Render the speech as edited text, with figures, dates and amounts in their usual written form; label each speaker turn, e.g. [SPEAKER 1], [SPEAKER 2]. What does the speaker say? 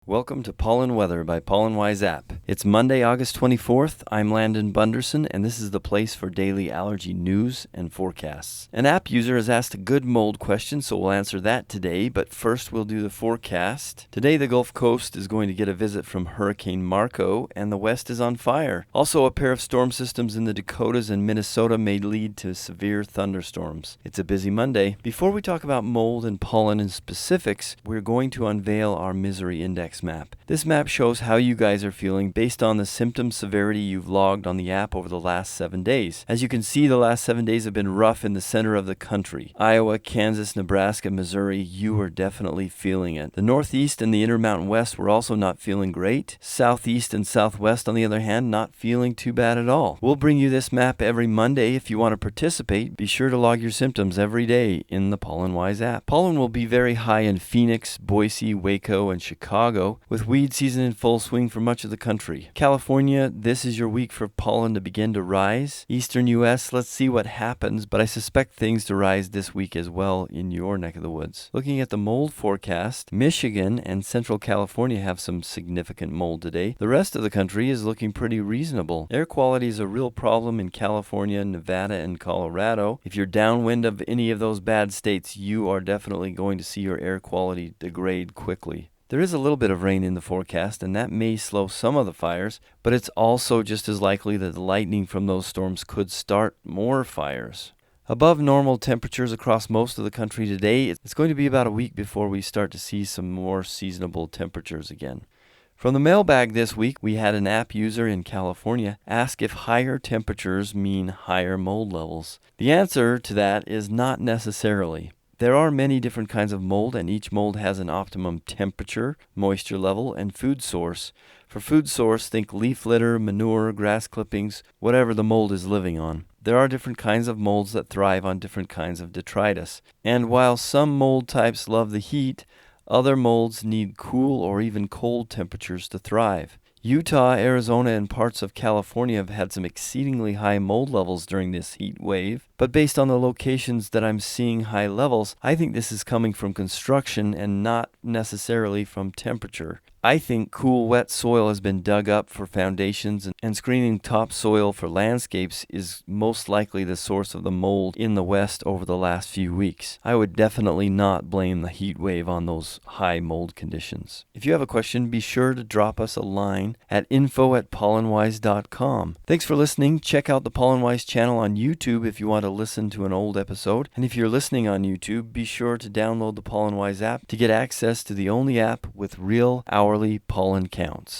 [SPEAKER 1] Welcome to Pollen Weather by Pollen Wise App. It's Monday, August 24th. I'm Landon Bunderson, and this is the place for daily allergy news and forecasts. An app user has asked a good mold question, so we'll answer that today, but first we'll do the forecast. Today, the Gulf Coast is going to get a visit from Hurricane Marco, and the West is on fire. Also, a pair of storm systems in the Dakotas and Minnesota may lead to severe thunderstorms. It's a busy Monday. Before we talk about mold and pollen in specifics, we're going to unveil our Misery Index map. This map shows how you guys are feeling based on the symptom severity you've logged on the app over the last 7 days. As you can see, the last 7 days have been rough in the center of the country. Iowa, Kansas, Nebraska, Missouri, you are definitely feeling it. The Northeast and the Intermountain West were also not feeling great. Southeast and Southwest, on the other hand, not feeling too bad at all. We'll bring you this map every Monday. If you want to participate, be sure to log your symptoms every day in the Pollen Wise app. Pollen will be very high in Phoenix, Boise, Waco, and Chicago, with weed season in full swing for much of the country. California, this is your week for pollen to begin to rise. Eastern U.S., let's see what happens, but I suspect things to rise this week as well in your neck of the woods. Looking at the mold forecast, Michigan and Central California have some significant mold today. The rest of the country is looking pretty reasonable. Air quality is a real problem in California, Nevada, and Colorado. If you're downwind of any of those bad states, you are definitely going to see your air quality degrade quickly. There is a little bit of rain in the forecast, and that may slow some of the fires, but it's also just as likely that the lightning from those storms could start more fires. Above normal temperatures across most of the country today, it's going to be about a week before we start to see some more seasonable temperatures again. From the mailbag this week, we had an app user in California ask if higher temperatures mean higher mold levels. The answer to that is not necessarily. There are many different kinds of mold, and each mold has an optimum temperature, moisture level, and food source. For food source, think leaf litter, manure, grass clippings, whatever the mold is living on. There are different kinds of molds that thrive on different kinds of detritus. And while some mold types love the heat, other molds need cool or even cold temperatures to thrive. Utah, Arizona, and parts of California have had some exceedingly high mold levels during this heat wave, but based on the locations that I'm seeing high levels, I think this is coming from construction and not necessarily from temperature. I think cool, wet soil has been dug up for foundations, and screening topsoil for landscapes is most likely the source of the mold in the West over the last few weeks. I would definitely not blame the heat wave on those high mold conditions. If you have a question, be sure to drop us a line at info@pollenwise.com. Thanks for listening. Check out the Pollen Wise channel on YouTube if you want to listen to an old episode. And if you're listening on YouTube, be sure to download the Pollen Wise app to get access to the only app with real hourly pollen counts.